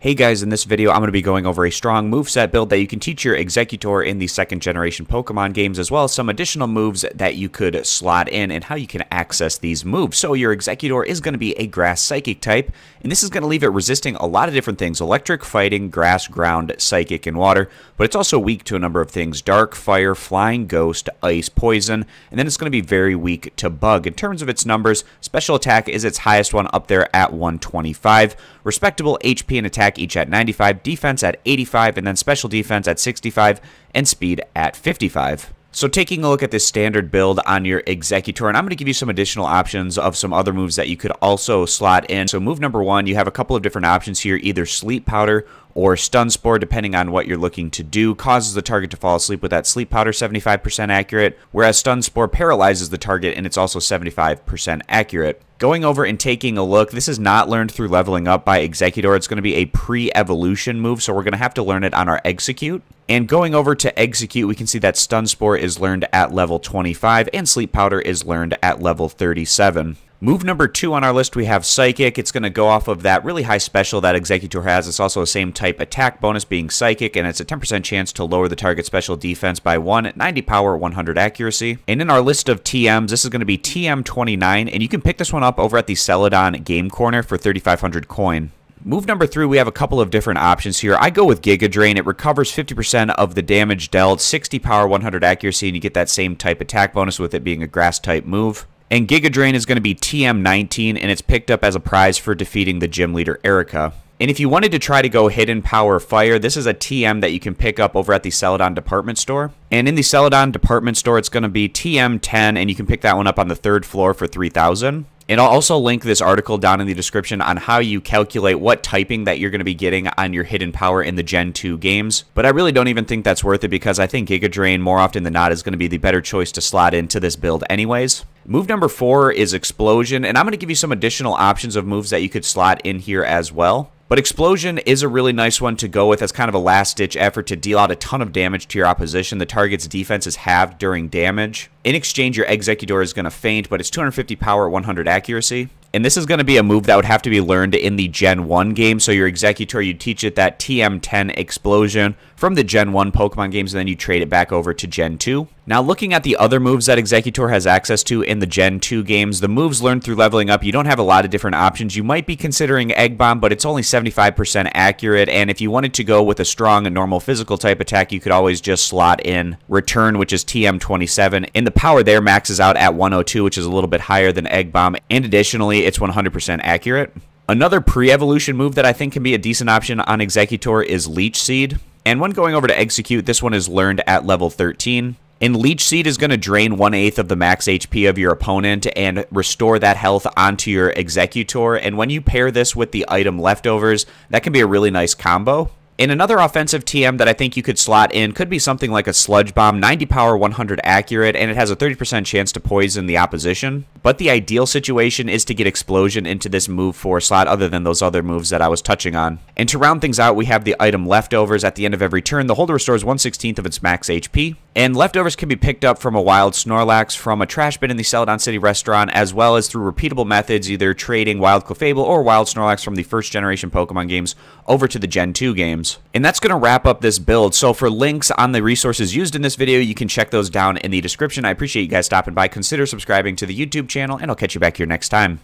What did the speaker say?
Hey guys, in this video I'm going to be going over a strong moveset build that you can teach your Exeggutor in the second generation Pokemon games, as well as some additional moves that you could slot in and how you can access these moves. So your Exeggutor is going to be a Grass Psychic type, and this is going to leave it resisting a lot of different things: electric, fighting, grass, ground, psychic, and water, but it's also weak to a number of things: dark, fire, flying, ghost, ice, poison, and then it's going to be very weak to bug. In terms of its numbers, special attack is its highest one, up there at 125, respectable HP and attack each at 95, defense at 85, and then special defense at 65, and speed at 55. So taking a look at this standard build on your Exeggutor, and I'm going to give you some additional options of some other moves that you could also slot in. So move number one, you have a couple of different options here: either Sleep Powder or Stun Spore, depending on what you're looking to do. Causes the target to fall asleep with that. Sleep Powder, 75% accurate, whereas Stun Spore paralyzes the target, and it's also 75% accurate. Going over and taking a look, this is not learned through leveling up by Exeggutor. It's going to be a pre-evolution move, so we're going to have to learn it on our Execute. And going over to Execute, we can see that Stun Spore is learned at level 25, and Sleep Powder is learned at level 37. Move number two on our list, we have Psychic. It's going to go off of that really high special that Exeggutor has. It's also the same type attack bonus, being Psychic, and it's a 10% chance to lower the target special defense by 1 at 90 power, 100 accuracy. And in our list of TMs, this is going to be TM29, and you can pick this one up over at the Celadon Game Corner for 3,500 coin. Move number three, we have a couple of different options here. I go with Giga Drain. It recovers 50% of the damage dealt, 60 power, 100 accuracy, and you get that same type attack bonus with it being a grass type move. And Giga Drain is going to be TM19, and it's picked up as a prize for defeating the gym leader Erica. And if you wanted to try to go Hidden Power Fire, this is a TM that you can pick up over at the Celadon Department Store. And in the Celadon Department Store, it's going to be TM10, and you can pick that one up on the 3rd floor for 3,000. And I'll also link this article down in the description on how you calculate what typing that you're going to be getting on your Hidden Power in the Gen 2 games. But I really don't even think that's worth it, because I think Giga Drain more often than not is going to be the better choice to slot into this build anyways. Move number four is Explosion, and I'm going to give you some additional options of moves that you could slot in here as well. But Explosion is a really nice one to go with as kind of a last-ditch effort to deal out a ton of damage to your opposition. The target's defense is halved during damage. In exchange, your Exeggutor is going to faint, but it's 250 power, 100 accuracy. And this is going to be a move that would have to be learned in the Gen 1 game. So your Exeggutor, you teach it that TM10 Explosion from the Gen 1 Pokemon games, and then you trade it back over to Gen 2. Now, looking at the other moves that Exeggutor has access to in the Gen 2 games, the moves learned through leveling up, you don't have a lot of different options. You might be considering Egg Bomb, but it's only 75% accurate. And if you wanted to go with a strong and normal physical type attack, you could always just slot in Return, which is TM27. And the power there maxes out at 102, which is a little bit higher than Egg Bomb. And additionally, it's 100% accurate. Another pre-evolution move that I think can be a decent option on Exeggutor is Leech Seed. And when going over to Execute, this one is learned at level 13. And Leech Seed is going to drain 1/8 of the max HP of your opponent and restore that health onto your Exeggutor. And when you pair this with the item Leftovers, that can be a really nice combo. And another offensive TM that I think you could slot in could be something like a Sludge Bomb, 90 power, 100 accurate, and it has a 30% chance to poison the opposition. But the ideal situation is to get Explosion into this move 4 slot, other than those other moves that I was touching on. And to round things out, we have the item Leftovers. At the end of every turn, the holder restores 1/16 of its max HP. And Leftovers can be picked up from a Wild Snorlax, from a trash bin in the Celadon City restaurant, as well as through repeatable methods, either trading Wild Clefable or Wild Snorlax from the first generation Pokemon games over to the Gen 2 games. And that's going to wrap up this build. So for links on the resources used in this video, you can check those down in the description. I appreciate you guys stopping by. Consider subscribing to the YouTube channel, and I'll catch you back here next time.